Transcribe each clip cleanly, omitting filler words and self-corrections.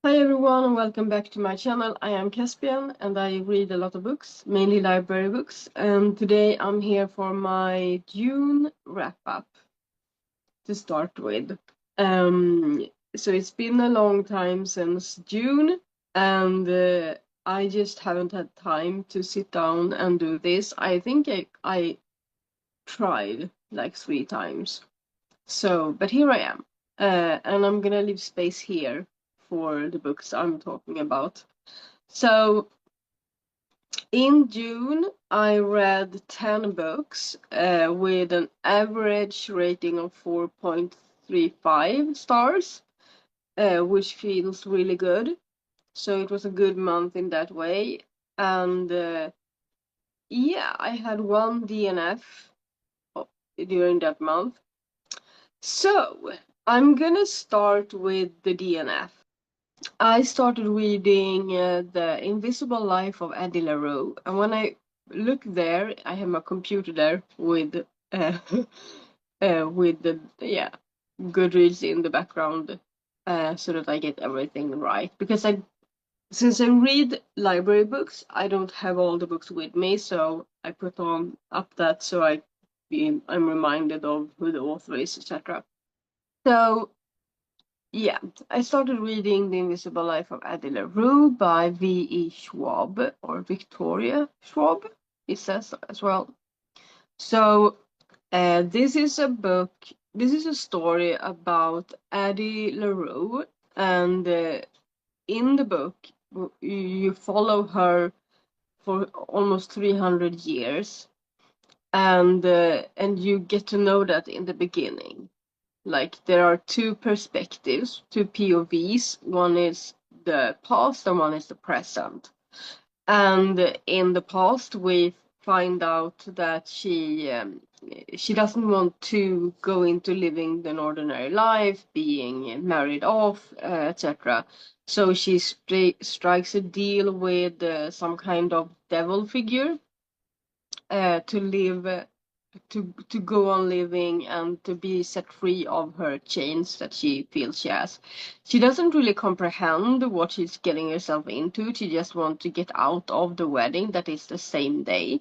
Hi everyone and welcome back to my channel. I am Caspian and I read a lot of books, mainly library books. And today I'm here for my June wrap-up to start with. So it's been a long time since June and I just haven't had time to sit down and do this. I think I tried like 3 times. But here I am. And I'm gonna leave space here for the books I'm talking about. So in June, I read 10 books with an average rating of 4.35 stars, which feels really good. So it was a good month in that way. And yeah, I had one DNF during that month. So I'm gonna start with the DNF. I started reading The Invisible Life of Addie LaRue, and when I look there, I have my computer there with the Goodreads in the background, so that I get everything right. Because since I read library books, I don't have all the books with me, so I put on up that so I'm reminded of who the author is, etc. So yeah, I started reading The Invisible Life of Addie LaRue by V.E. Schwab, or Victoria Schwab, it says as well. So, this is a story about Addie LaRue, and in the book, you follow her for almost 300 years, and you get to know that in the beginning. Like there are two perspectives, two POVs. One is the past and one is the present. And in the past, we find out that she doesn't want to go into living an ordinary life, being married off, etc. So she strikes a deal with some kind of devil figure to live to go on living and to be set free of her chains that she feels she has. She doesn't really comprehend what she's getting herself into. She just wants to get out of the wedding that is the same day.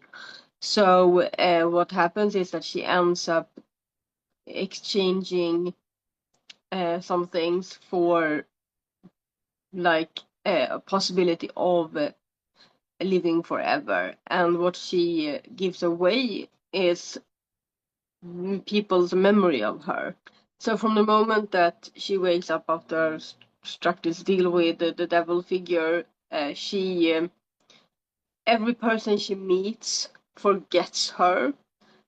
So what happens is that she ends up exchanging some things for like a possibility of living forever. And what she gives away is people's memory of her. So from the moment that she wakes up after struck this deal with the devil figure, every person she meets forgets her.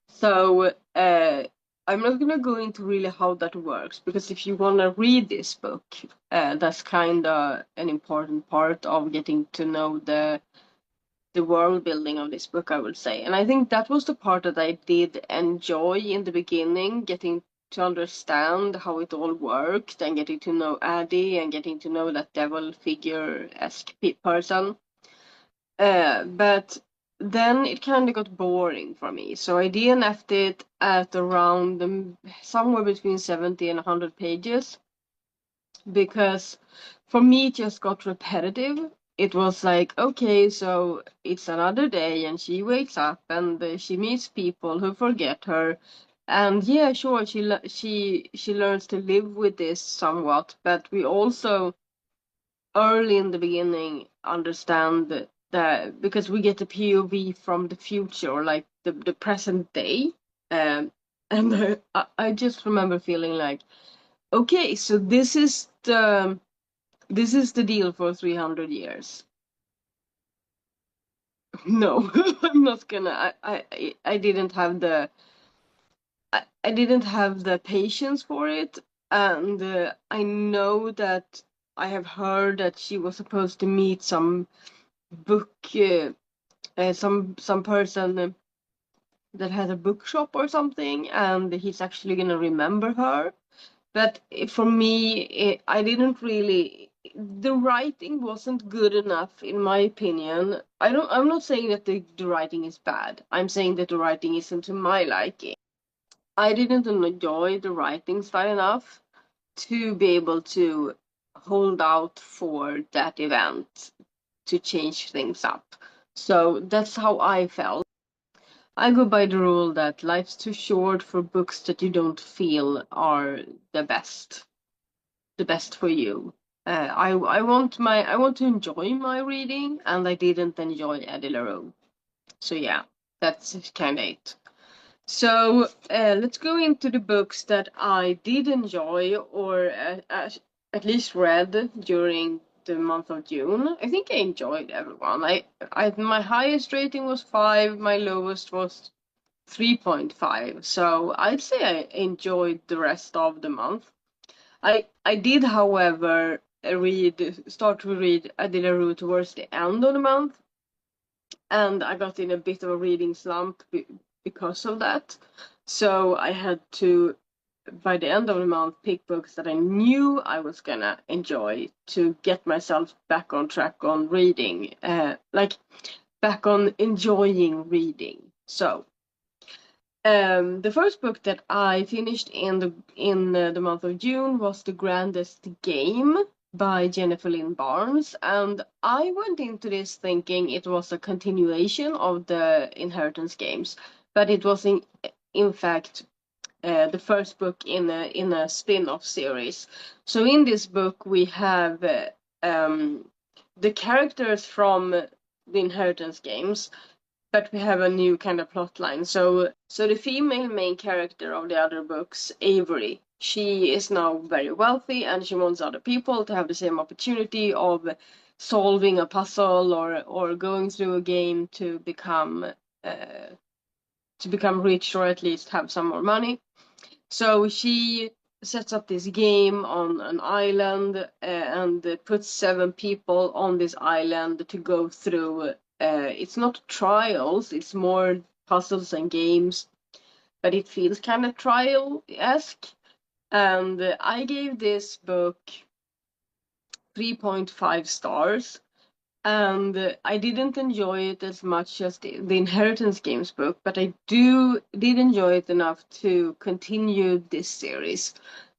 So I'm not gonna go into really how that works, because if you wanna read this book, that's kinda an important part of getting to know the world building of this book, I would say. And I think that was the part that I did enjoy in the beginning, getting to understand how it all worked and getting to know Addie and getting to know that devil figure-esque person. But then it kind of got boring for me. So I DNF'd it at around somewhere between 70 and 100 pages, because for me it just got repetitive. It was like, okay, so it's another day and she wakes up and she meets people who forget her, and yeah, sure, she learns to live with this somewhat, but we also early in the beginning understand that because we get a POV from the future, or like the present day, and I just remember feeling like, okay, so this is the deal for 300 years. No, I'm not gonna. I didn't have I didn't have the patience for it, and I know that I have heard that she was supposed to meet some book, some person that has a bookshop or something, and he's actually gonna remember her. But for me, I didn't really. The writing wasn't good enough, in my opinion. I'm not saying that the writing is bad. I'm saying that the writing isn't to my liking. I didn't enjoy the writing style enough to be able to hold out for that event to change things up. So that's how I felt. I go by the rule that life's too short for books that you don't feel are the best for you. I want to enjoy my reading, and I didn't enjoy Addie LaRue. So yeah, that's kind of it. So let's go into the books that I did enjoy, or at least read during the month of June. I think I enjoyed everyone. My highest rating was 5, my lowest was 3.5. So I'd say I enjoyed the rest of the month. I did, however, start to read Addie LaRue towards the end of the month, and I got in a bit of a reading slump because of that. So I had to, by the end of the month, pick books that I knew I was gonna enjoy to get myself back on track on reading, like back on enjoying reading. So the first book that I finished in the month of June was The Grandest Game by Jennifer Lynn Barnes, and I went into this thinking it was a continuation of the Inheritance games, but it was in fact the first book in a spin-off series. So in this book we have the characters from the Inheritance games, but we have a new kind of plot line. So the female main character of the other books, Avery, she is now very wealthy, and she wants other people to have the same opportunity of solving a puzzle or going through a game to become rich, or at least have some more money. So she sets up this game on an island and puts 7 people on this island to go through. It's not trials, it's more puzzles and games, but it feels kind of trial-esque. And I gave this book 3.5 stars. And I didn't enjoy it as much as the Inheritance Games book, but I did enjoy it enough to continue this series.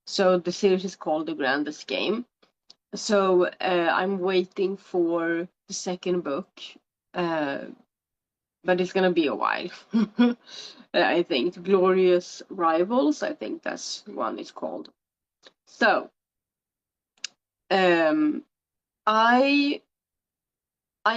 So the series is called The Grandest Game. So I'm waiting for the second book, but it's gonna be a while. I think Glorious Rivals, I think that's one it's called. So I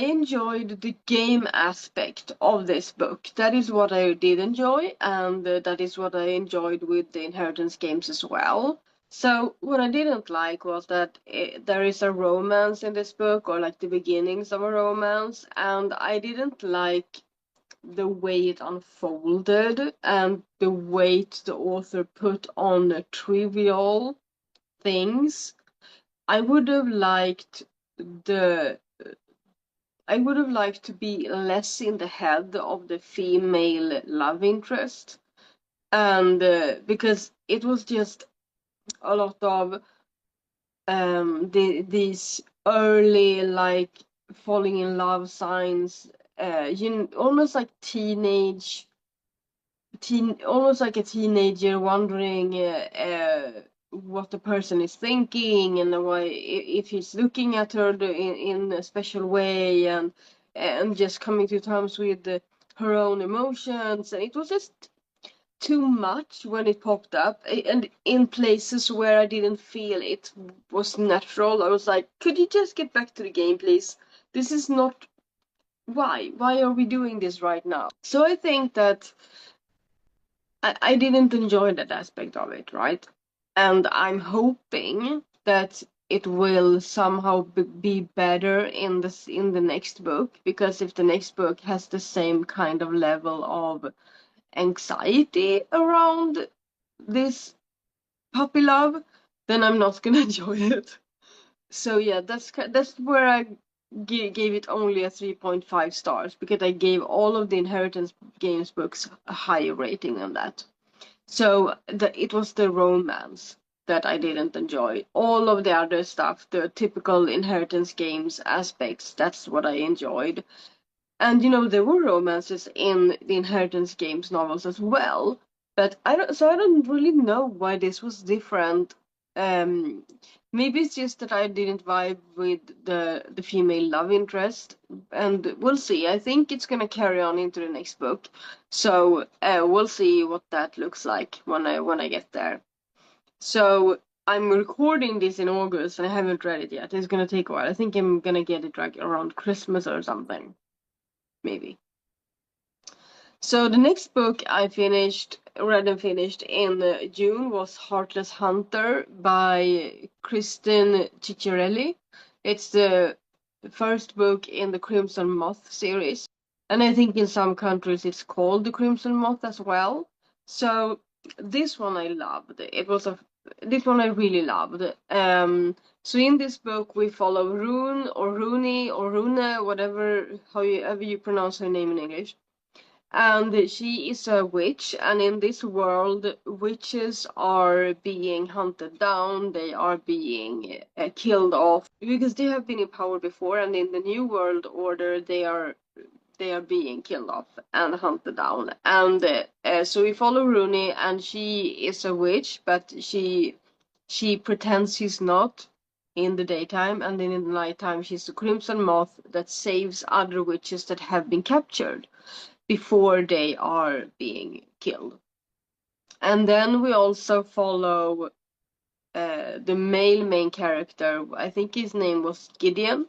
enjoyed the game aspect of this book. That is what I did enjoy, and that is what I enjoyed with the Inheritance games as well. So what I didn't like was that there is a romance in this book, or like the beginnings of a romance, and I didn't like the way it unfolded and the weight the author put on trivial things. I would have liked to be less in the head of the female love interest, and because it was just a lot of these early, like, falling in love signs, almost like almost like a teenager wondering what the person is thinking, and why, if he's looking at her in a special way, and just coming to terms with her own emotions. And it was just too much when it popped up, and in places where I didn't feel it was natural. I was like, could you just get back to the game, please? This is not, why are we doing this right now? So I think that I didn't enjoy that aspect of it, right? And I'm hoping that it will somehow be better in the next book, because if the next book has the same kind of level of anxiety around this puppy love, then I'm not gonna enjoy it. So yeah, that's where I gave it only a 3.5 stars, because I gave all of the Inheritance Games books a higher rating than that. So it was the romance that I didn't enjoy. All of the other stuff, the typical Inheritance Games aspects, that's what I enjoyed. And there were romances in the Inheritance Games novels as well, but I don't really know why this was different. Maybe it's just that I didn't vibe with the female love interest, and we'll see. I think it's gonna carry on into the next book, so we'll see what that looks like when I get there. So I'm recording this in August, and I haven't read it yet. It's gonna take a while. I think I'm gonna get it like around Christmas or something, maybe. So the next book I read and finished in June was Heartless Hunter by Kristen Ciccarelli. It's the first book in the Crimson Moth series. And I think in some countries it's called the Crimson Moth as well. So this one I loved. This one I really loved. So in this book we follow Rune or Rooney or Rune, however you pronounce her name in English. And she is a witch, and in this world, witches are being hunted down, they are being killed off because they have been in power before, and in the new world order, they are being killed off and hunted down. And so we follow Rooney, and she is a witch, but she pretends she's not in the daytime, and then in the nighttime she's the Crimson Moth that saves other witches that have been captured before they are being killed. And then we also follow the male main character. I think his name was Gideon,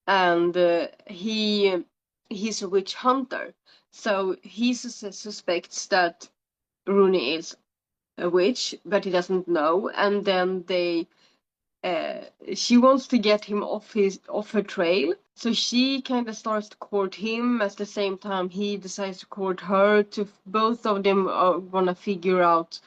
and he's a witch hunter. So he suspects that Rooney is a witch, but he doesn't know. And then she wants to get him off her trail, so she kind of starts to court him at the same time he decides to court her. To both of them want to figure out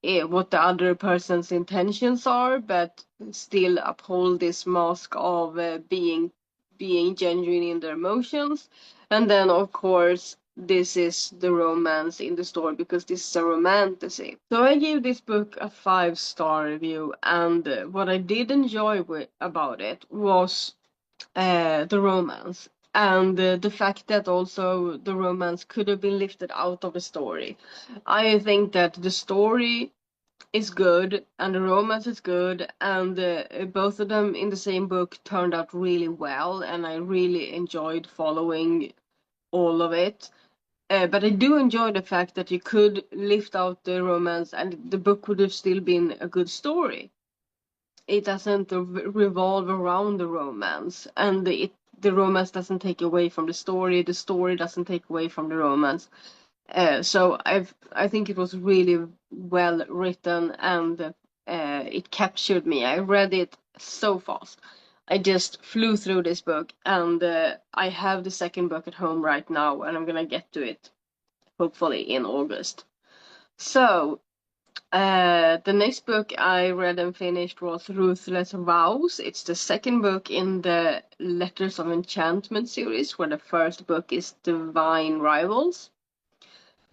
what the other person's intentions are, but still uphold this mask of being genuine in their emotions. And then, of course, this is the romance in the story because this is a romantasy. So I gave this book a 5-star review, and what I did enjoy about it was the romance. And the fact that also the romance could have been lifted out of the story. I think that the story is good and the romance is good, and both of them in the same book turned out really well, and I really enjoyed following all of it. But I do enjoy the fact that you could lift out the romance and the book would have still been a good story. It doesn't revolve around the romance, and the romance doesn't take away from the story doesn't take away from the romance. So I think it was really well written, and it captured me. I read it so fast. I just flew through this book, and I have the second book at home right now, and I'm gonna get to it hopefully in August. So the next book I read and finished was Ruthless, Vows. It's the second book in the Letters of Enchantment series, where the first book is Divine Rivals.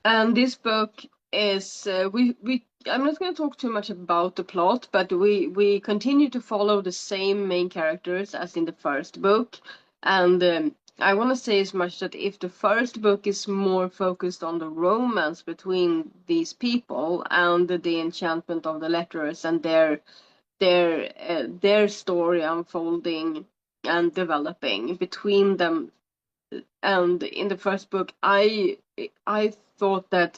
And this book is I'm not going to talk too much about the plot, but we continue to follow the same main characters as in the first book. And I want to say as much that if the first book is more focused on the romance between these people and the enchantment of the letters and their story unfolding and developing between them, and in the first book I thought that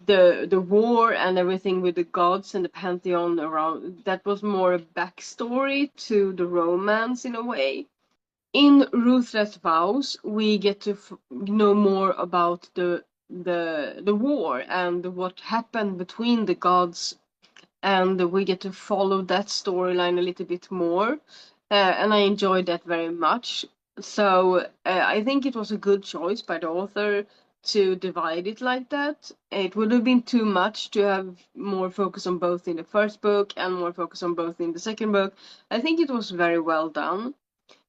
the war and everything with the gods and the pantheon around that was more a backstory to the romance in a way. In Ruthless Vows we get to know more about the war and what happened between the gods, and we get to follow that storyline a little bit more, and I enjoyed that very much. So I think it was a good choice by the author to divide it like that. It would have been too much to have more focus on both in the first book and more focus on both in the second book. I think it was very well done.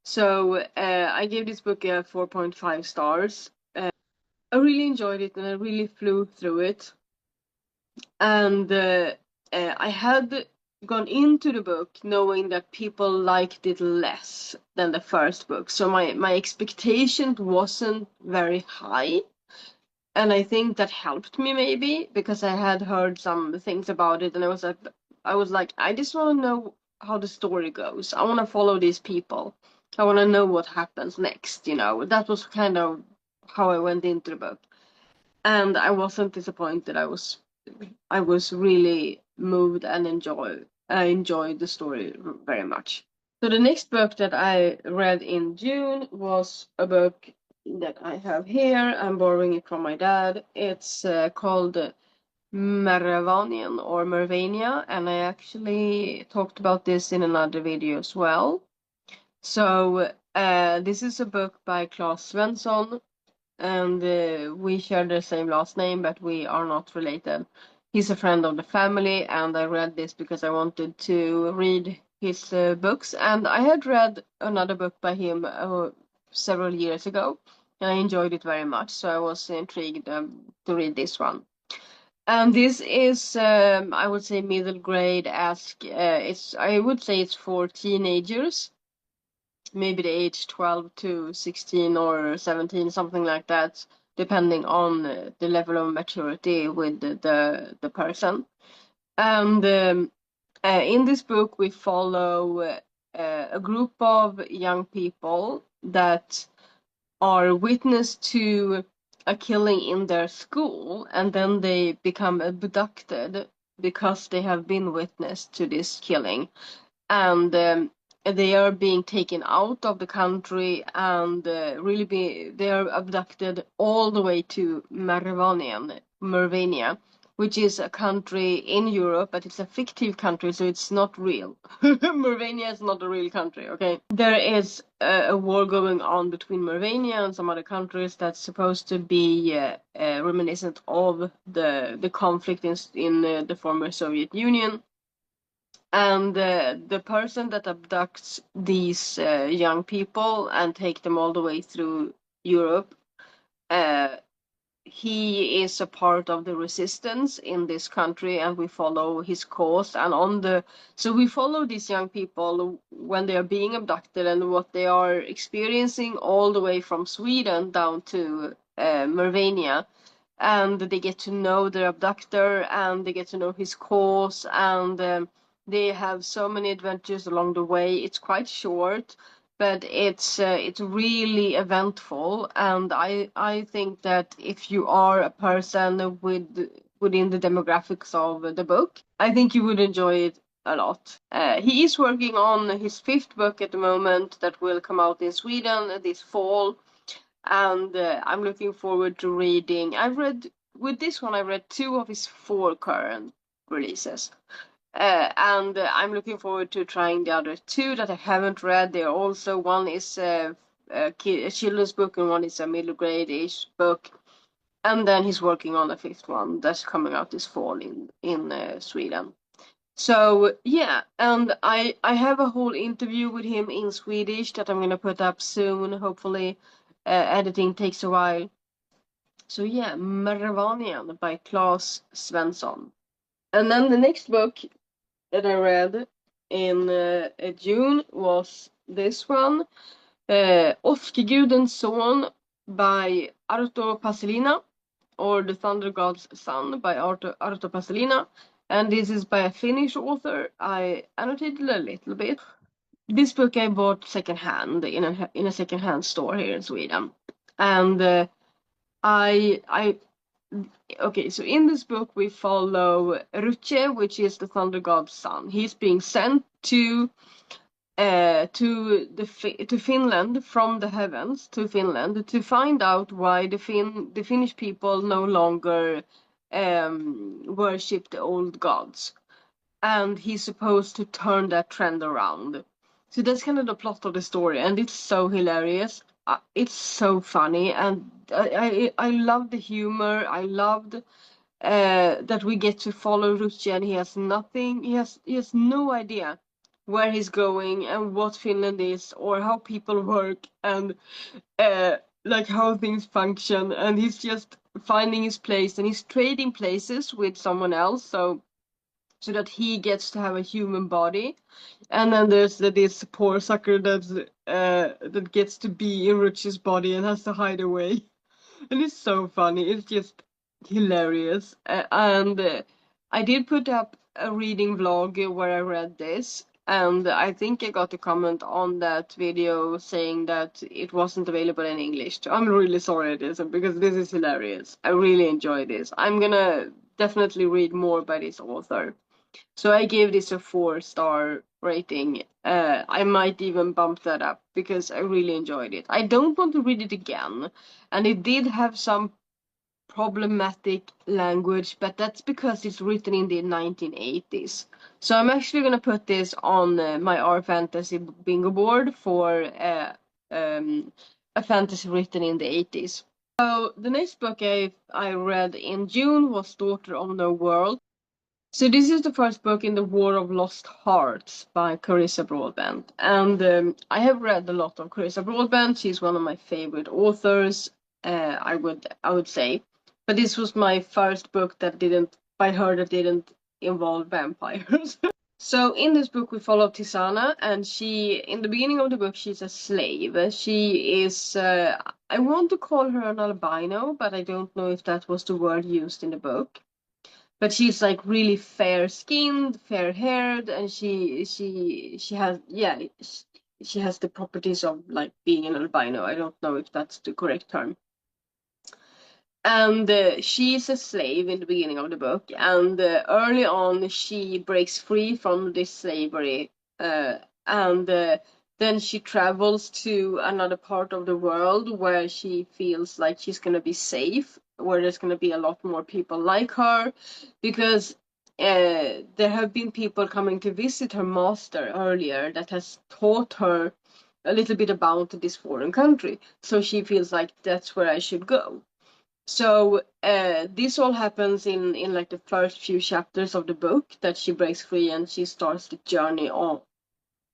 So I gave this book a 4.5 stars. I really enjoyed it and I really flew through it. And I had gone into the book knowing that people liked it less than the first book, so my expectation wasn't very high, and I think that helped me maybe because I had heard some things about it, and I was like I just want to know how the story goes. I want to follow these people. I want to know what happens next, you know. That was kind of how I went into the book. And I wasn't disappointed. I was really moved and I enjoyed the story very much. So the next book that I read in June was a book that I have here. I'm borrowing it from my dad. It's called Mervanien or Mervania, and I actually talked about this in another video as well. So this is a book by Clas Svensson, and we share the same last name, but we are not related. He's a friend of the family, and I read this because I wanted to read his books, and I had read another book by him several years ago, and I enjoyed it very much, so I was intrigued to read this one. And this is, I would say, middle grade-esque. I would say it's for teenagers, maybe the age 12 to 16 or 17, something like that, depending on the level of maturity with the person. And in this book, we follow a group of young people that are witness to a killing in their school, and then they become abducted because they have been witness to this killing. And they are being taken out of the country and they are abducted all the way to Mervania, which is a country in Europe, but it's a fictive country, so it's not real. Mervania is not a real country, okay? There is a war going on between Mervania and some other countries that's supposed to be reminiscent of the conflict in the former Soviet Union. And the person that abducts these young people and take them all the way through Europe, he is a part of the resistance in this country, and we follow his cause. And so we follow these young people when they are being abducted and what they are experiencing all the way from Sweden down to Mervania. And they get to know their abductor, and they get to know his cause, and they have so many adventures along the way. It's quite short, but it's really eventful, and I think that if you are a person within the demographics of the book, I think you would enjoy it a lot. He is working on his 5th book at the moment that will come out in Sweden this fall, and I'm looking forward to reading. With this one, I read 2 of his 4 current releases. And I'm looking forward to trying the other 2 that I haven't read. They're also, one is a children's book and one is a middle grade-ish book. And then he's working on a 5th one that's coming out this fall in Sweden. So yeah, and I have a whole interview with him in Swedish that I'm gonna put up soon, hopefully. Editing takes a while. So yeah, Mervanien by Clas Svensson. And then the next book that I read in June was this one, Åskgudens son by Arto Paasilinna, or The Thunder God's Son by Arto Paasilinna. And this is by a Finnish author. I annotated a little bit. This book I bought secondhand in a secondhand store here in Sweden. And okay, so in this book we follow Rutschke, which is the Thunder God's son. He's being sent to Finland from the heavens to Finland to find out why the Finnish people no longer worship the old gods, and he's supposed to turn that trend around. So that's kind of the plot of the story, and it's so hilarious. It's so funny, and I love the humor. I loved that we get to follow Rutschke, and he has nothing. He has no idea where he's going and what Finland is or how people work and like how things function, and he's just finding his place, and he's trading places with someone else so that he gets to have a human body. And then there's this poor sucker that gets to be in Rich's body and has to hide away. And it's so funny. It's just hilarious. And I did put up a reading vlog where I read this. and I think I got a comment on that video saying that it wasn't available in English. I'm really sorry it isn't, because this is hilarious. I really enjoy this. I'm gonna definitely read more by this author. So I gave this a 4-star rating. I might even bump that up because I really enjoyed it. I don't want to read it again, and it did have some problematic language, but that's because it's written in the 1980s. So I'm actually going to put this on my R Fantasy bingo board for a fantasy written in the 80s. So the next book I read in June was Daughter of No World. So this is the first book in the War of Lost Hearts by Carissa Broadbent. And I have read a lot of Carissa Broadbent. She's one of my favorite authors, I would say. But this was my first book that didn't involve vampires. So in this book we follow Tisana, and in the beginning of the book, she's a slave. She is, I want to call her an albino, but I don't know if that was the word used in the book. But she's like really fair skinned, fair haired, and she has she has the properties of like being an albino. I don't know if that's the correct term. And she's a slave in the beginning of the book, and early on she breaks free from this slavery, and then she travels to another part of the world where she feels like she's gonna be safe, where there's gonna be a lot more people like her, because there have been people coming to visit her master earlier that has taught her a little bit about this foreign country. So she feels like that's where I should go. So this all happens in like the first few chapters of the book, that she breaks free and she starts the journey all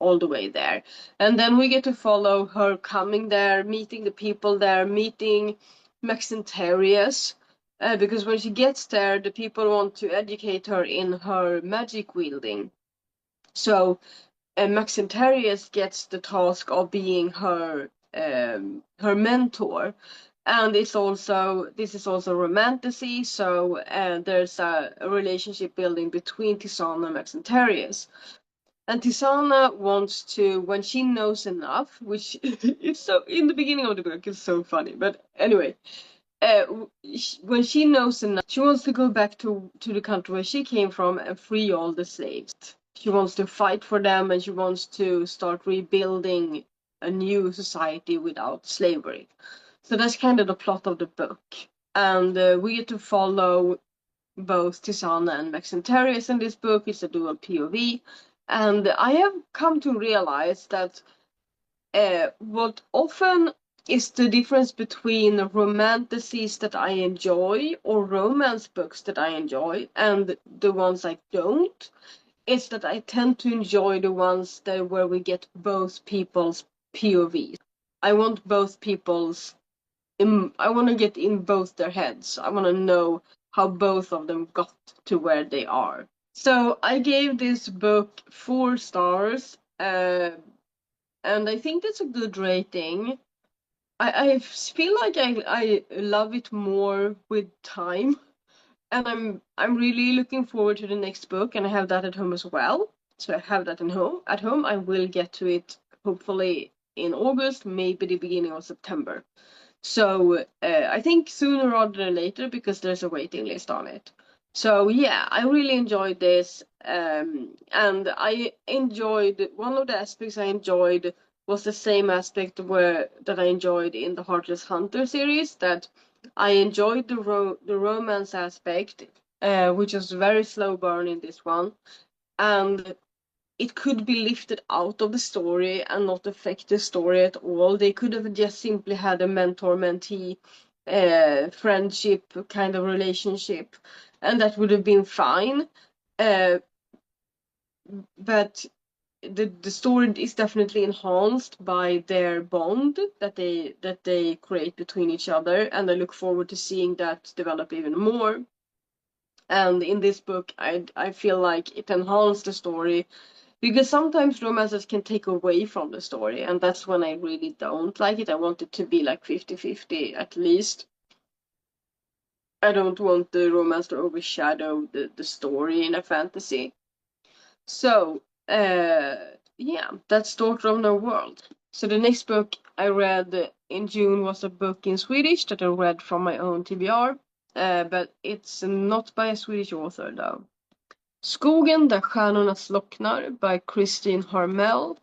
the way there. And then we get to follow her coming there, meeting the people there, meeting Maxentarius, because when she gets there, the people want to educate her in her magic wielding. So Maxentarius gets the task of being her mentor. And this is also romantasy, so there's a relationship building between Tisana and Maxentarius. And Tisana wants to, when she knows enough, which it's so, in the beginning of the book, it's so funny. But anyway, when she knows enough, she wants to go back to the country where she came from and free all the slaves. She wants to fight for them, and she wants to start rebuilding a new society without slavery. So that's kind of the plot of the book. And we get to follow both Tisana and Maxentarius in this book. It's a dual POV. And I have come to realize that what often is the difference between romantasies that I enjoy or romance books that I enjoy and the ones I don't, is that I tend to enjoy the ones where we get both people's POVs. I want both people's I want to get in both their heads. I want to know how both of them got to where they are. So I gave this book 4 stars, and I think that's a good rating. I feel like I love it more with time, and I'm really looking forward to the next book, and I have that at home as well. So I have that at home. I will get to it hopefully in August, maybe the beginning of September. So I think sooner rather than later, because there's a waiting list on it. So yeah, I really enjoyed this, and I enjoyed one of the aspects I enjoyed was the same aspect that I enjoyed in the Heartless Hunter series. That I enjoyed the romance aspect, which was very slow burn in this one, and it could be lifted out of the story and not affect the story at all. They could have just simply had a mentor-mentee friendship kind of relationship, and that would have been fine. But the story is definitely enhanced by their bond that they create between each other, and I look forward to seeing that develop even more. And in this book, I feel like it enhanced the story, because sometimes romances can take away from the story, and that's when I really don't like it. I want it to be like 50-50 at least. I don't want the romance to overshadow the story in a fantasy. So Yeah, that's Daughter of No World. So the next book I read in June was a book in Swedish that I read from my own TBR, but it's not by a Swedish author though. Skogen, stjärnorna slocknar by Kristin Harmel.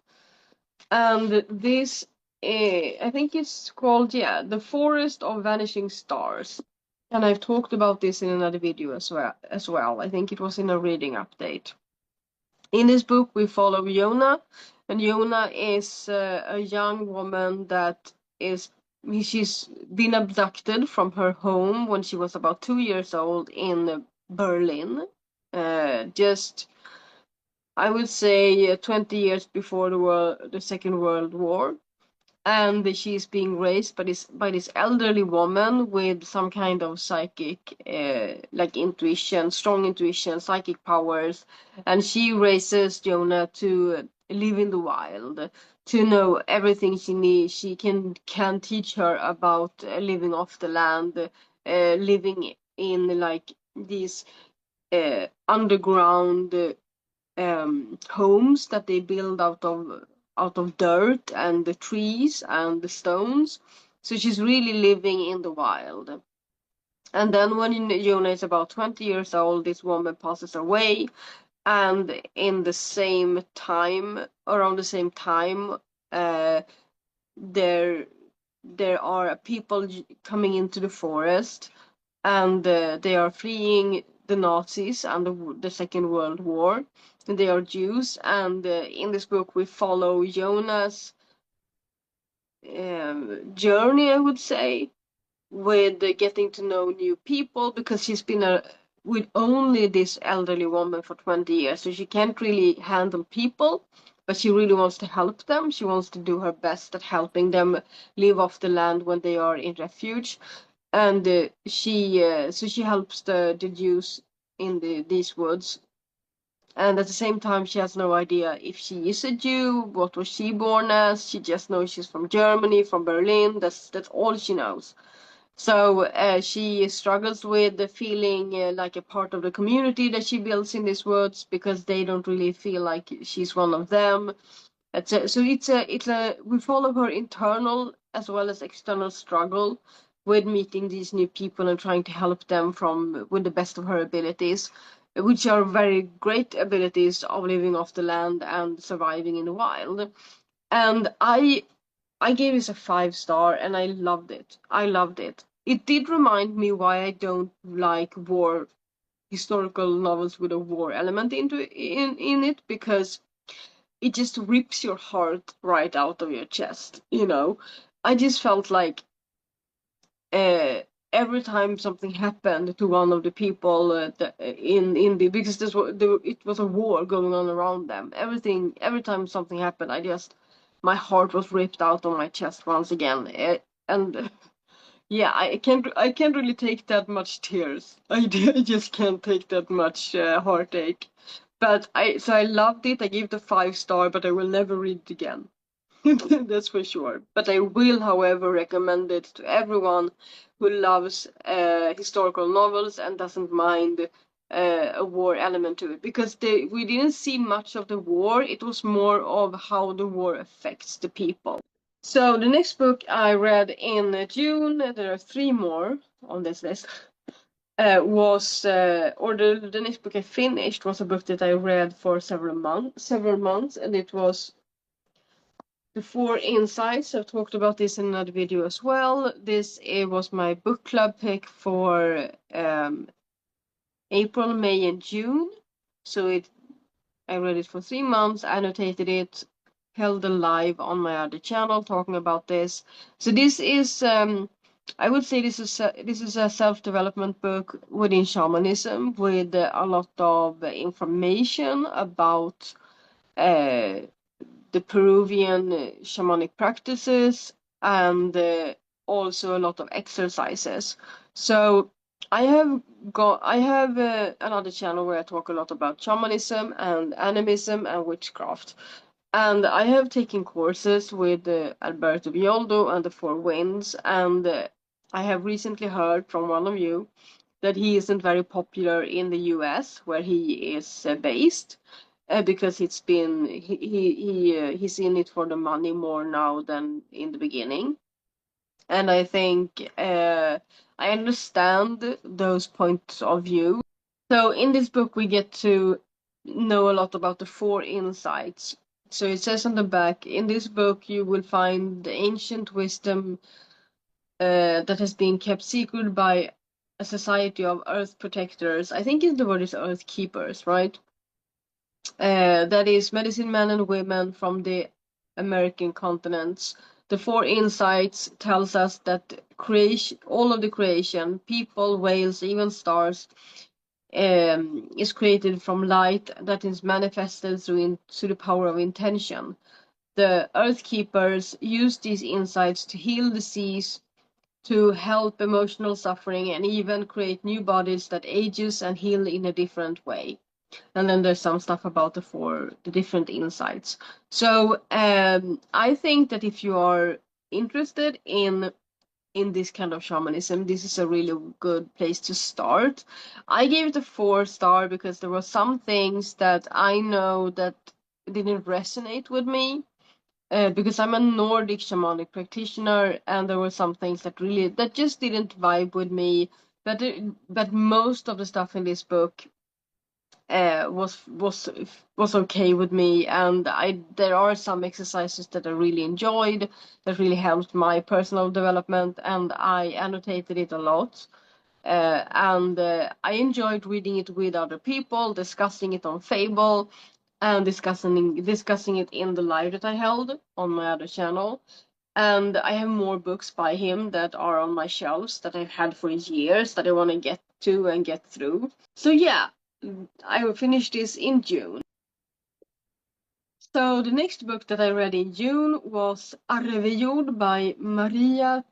And this, I think it's called, yeah, The Forest of Vanishing Stars. And I've talked about this in another video as well. I think it was in a reading update. In this book, we follow Yona, and Yona is a young woman that she's been abducted from her home when she was about 2 years old in Berlin. Just, I would say, 20 years before the Second World War. And she's being raised by this elderly woman with some kind of psychic, like intuition, strong intuition, psychic powers, and she raises Jonah to live in the wild, to know everything she needs. She can teach her about living off the land, living in like these underground homes that they build out of dirt and the trees and the stones. So she's really living in the wild. And then when Jonah is about 20 years old, this woman passes away. And in the same time, around the same time, there are people coming into the forest, and they are fleeing the Nazis and the Second World War. And they are Jews, and in this book we follow Jonah's journey, I would say, with getting to know new people, because she's been with only this elderly woman for 20 years, so she can't really handle people, but she really wants to help them. She wants to do her best at helping them live off the land when they are in refuge. And she helps the Jews in these woods. And at the same time, she has no idea if she is a Jew, what was she born as. She just knows she's from Germany, from Berlin. That's all she knows. So she struggles with the feeling like a part of the community that she builds in these woods, because they don't really feel like she's one of them. So we follow her internal as well as external struggle with meeting these new people and trying to help them with the best of her abilities, which are very great abilities of living off the land and surviving in the wild. And I gave this a 5-star, and I loved it. I loved it. It did remind me why I don't like historical novels with a war element in it, because it just rips your heart right out of your chest, you know. I just felt like uh, every time something happened to one of the people in the because it was a war going on around them. Every time something happened, my heart was ripped out of my chest once again. And yeah, I can't really take that much tears. I just can't take that much heartache. But I loved it. I gave it a 5-star, but I will never read it again. That's for sure. But I will, however, recommend it to everyone who loves historical novels and doesn't mind a war element to it, because we didn't see much of the war. It was more of how the war affects the people. So the next book I read in June, there are 3 more on this list, the next book I finished was a book that I read for several months, and it was The Four Insights. I've talked about this in another video as well. It was my book club pick for April, May, and June. So I read it for 3 months, annotated it, held a live on my other channel talking about this. So this is, I would say this is a self-development book within shamanism, with a lot of information about the Peruvian shamanic practices, and also a lot of exercises. So I have another channel where I talk a lot about shamanism and animism and witchcraft. And I have taken courses with Alberto Villoldo and the Four Winds, and I have recently heard from one of you that he isn't very popular in the US, where he is based. because he's in it for the money more now than in the beginning. And I think I understand those points of view. So in this book, we get to know a lot about the four insights. So it says on the back, in this book, you will find the ancient wisdom that has been kept secret by a society of earth protectors. I think the word is earth keepers, right? That is medicine men and women from the American continents. The four insights tells us that creation, all of the creation, people, whales, even stars, is created from light that is manifested through the power of intention. The Earth Keepers use these insights to heal disease, to help emotional suffering, and even create new bodies that ages and heal in a different way. And then there's some stuff about the different insights. So I think that if you are interested in this kind of shamanism, this is a really good place to start. I gave it a 4-star because there were some things that I know that didn't resonate with me. Because I'm a Nordic shamanic practitioner, and there were some things that just didn't vibe with me. But most of the stuff in this book was okay with me, and there are some exercises that I really enjoyed that really helped my personal development, and I annotated it a lot. And I enjoyed reading it with other people, discussing it on Fable, and discussing it in the live that I held on my other channel. And I have more books by him that are on my shelves that I've had for years that I want to get to and get through. So yeah, I will finish this in June. So the next book that I read in June was Arvejord by Maria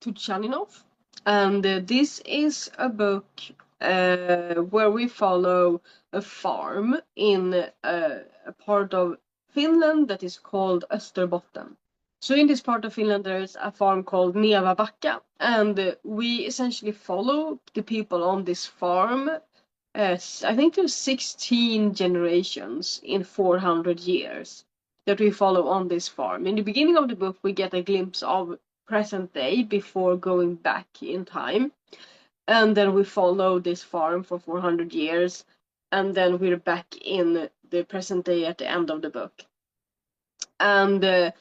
Turtschaninoff. And this is a book where we follow a farm in a part of Finland that is called Österbotten. So in this part of Finland, there is a farm called Nevabacka, and we essentially follow the people on this farm. I think there's 16 generations in 400 years that we follow on this farm. In the beginning of the book, we get a glimpse of present day before going back in time. And then we follow this farm for 400 years. And then we're back in the present day at the end of the book. And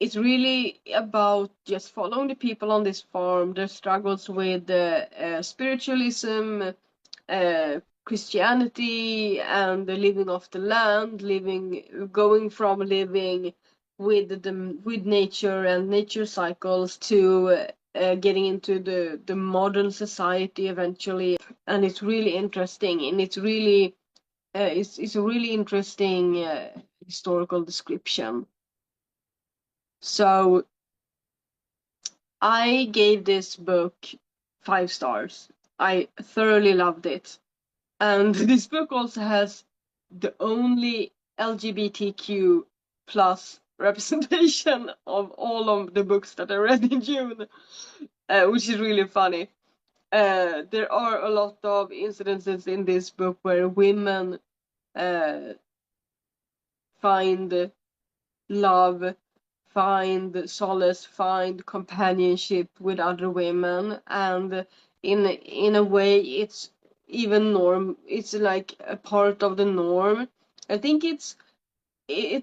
it's really about just following the people on this farm, their struggles with spiritualism, Christianity, and living off the land, going from living with nature and nature cycles to getting into the modern society eventually. And it's really interesting, and it's a really interesting historical description. So I gave this book 5 stars. I thoroughly loved it. And this book also has the only LGBTQ plus representation of all of the books that I read in June, which is really funny. There are a lot of incidences in this book where women find love, find solace, find companionship with other women, and in a way it's like a part of the norm. I think it's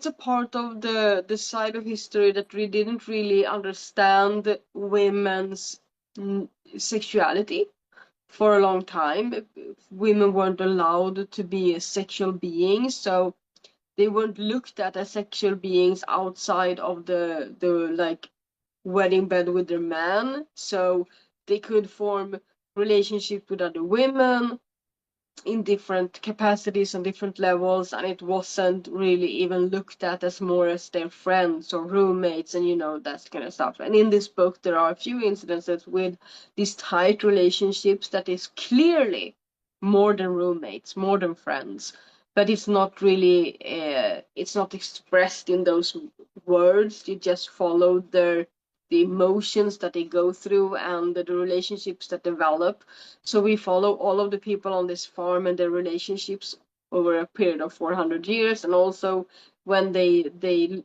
a part of the side of history that we didn't really understand women's sexuality for a long time. Women weren't allowed to be sexual beings, so they weren't looked at as sexual beings outside of the like wedding bed with their man. So they could form relationships with other women in different capacities and different levels, and it wasn't really even looked at as more as their friends or roommates and that kind of stuff. And in this book there are a few incidences with these tight relationships that is clearly more than roommates, more than friends, but it's not really it's not expressed in those words. You just follow the emotions that they go through and the relationships that develop. So we follow all of the people on this farm and their relationships over a period of 400 years, and also when they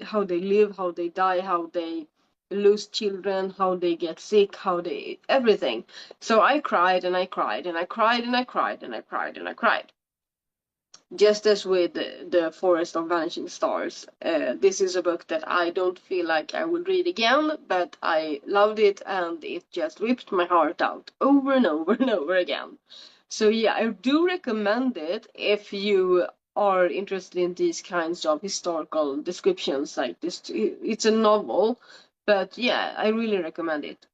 how they live, how they die, how they lose children, how they get sick, how they everything. So I cried and I cried and I cried and I cried and I cried and I cried. Just as with the Forest of Vanishing Stars, this is a book that I don't feel like I will read again, but I loved it and it just ripped my heart out over and over and over again. So yeah, I do recommend it if you are interested in these kinds of historical descriptions like this. It's a novel, but yeah, I really recommend it.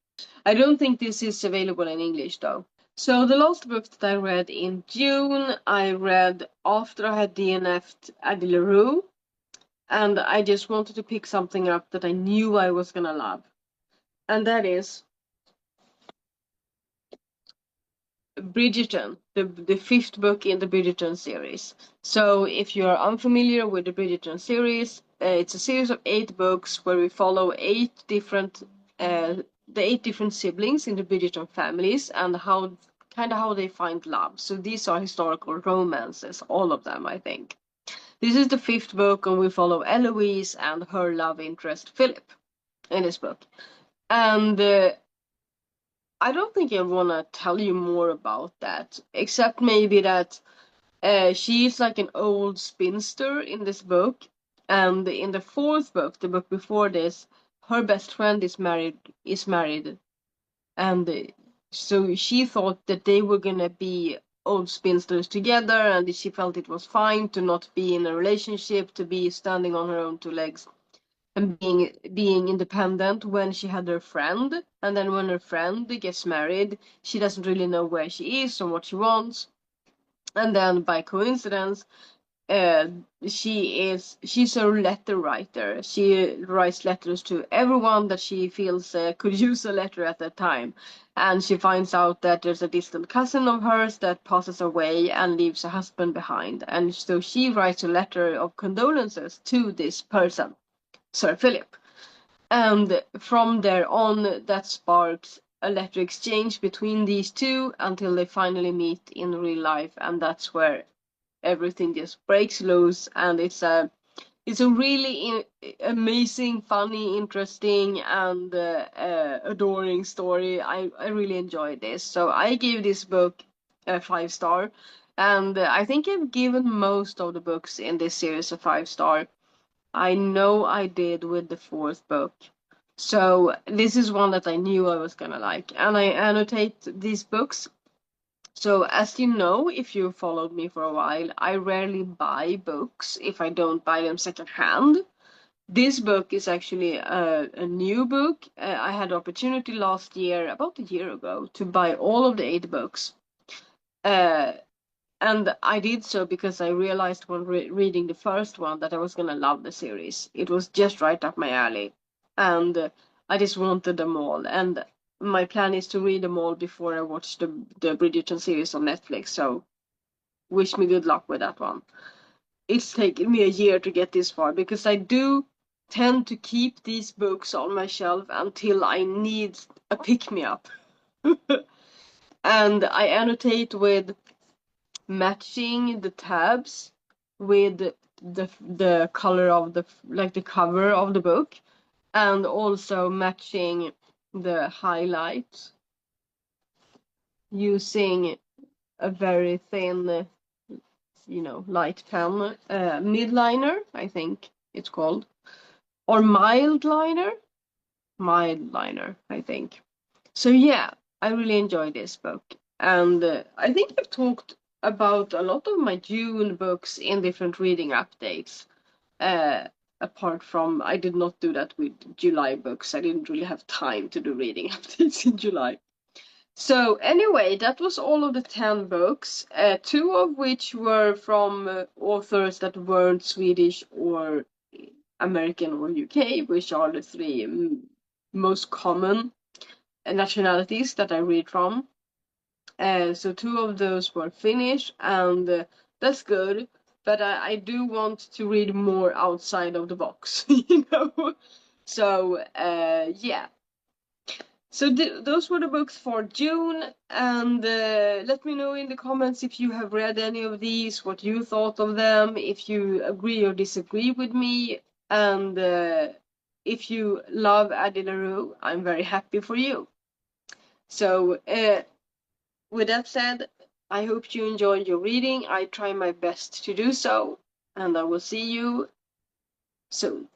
I don't think this is available in English though. So the last book that I read in June, I read after I had DNF'd Addie LaRue, and I just wanted to pick something up that I knew I was gonna love. And that is Bridgerton, the fifth book in the Bridgerton series. So if you're unfamiliar with the Bridgerton series, it's a series of 8 books where we follow 8 different the 8 different siblings in the Bridgerton families and how they find love. So these are historical romances, all of them, I think. This is the 5th book, and we follow Eloise and her love interest Philip in this book. And I don't think I want to tell you more about that, except maybe that she's like an old spinster in this book, and in the 4th book, the book before this, her best friend is married, and so she thought that they were gonna be old spinsters together, and she felt it was fine to not be in a relationship, to be standing on her own 2 legs and being independent when she had her friend. And then when her friend gets married, she doesn't really know where she is or what she wants. And then by coincidence, uh, she's a letter writer. She writes letters to everyone that she feels could use a letter at that time. And she finds out that there's a distant cousin of hers that passes away and leaves a husband behind. And so she writes a letter of condolences to this person, Sir Philip. And from there on, that sparks a letter exchange between these two until they finally meet in real life, and that's where everything just breaks loose. And it's a really amazing, funny, interesting, and adoring story. I really enjoyed this, so I gave this book a 5-star, and I think I've given most of the books in this series a 5-star. I know I did with the 4th book. So this is one that I knew I was gonna like, and I annotate these books. So as you know, if you followed me for a while, I rarely buy books if I don't buy them secondhand. This book is actually a new book. I had the opportunity last year, about a year ago, to buy all of the 8 books. And I did so because I realized when reading the first one that I was gonna love the series. It was just right up my alley, and I just wanted them all. And my plan is to read them all before I watch the Bridgerton series on Netflix. So wish me good luck with that one. It's taken me a year to get this far because I do tend to keep these books on my shelf until I need a pick me up. And I annotate with matching the tabs with the color of the cover of the book, and also matching the highlights using a very thin, light pen, midliner, I think it's called, or mild liner, I think. So yeah, I really enjoyed this book, and I think I've talked about a lot of my June books in different reading updates. Apart from, I did not do that with July books. I didn't really have time to do reading updates in July. So anyway, that was all of the 10 books, 2 of which were from authors that weren't Swedish or American or UK, which are the 3 most common nationalities that I read from. So 2 of those were Finnish, and that's good. But I do want to read more outside of the box, you know. So yeah. So those were the books for June, and let me know in the comments if you have read any of these, what you thought of them, if you agree or disagree with me, and if you love Addie LaRue, I'm very happy for you. So with that said, I hope you enjoyed your reading. I try my best to do so, and I will see you soon.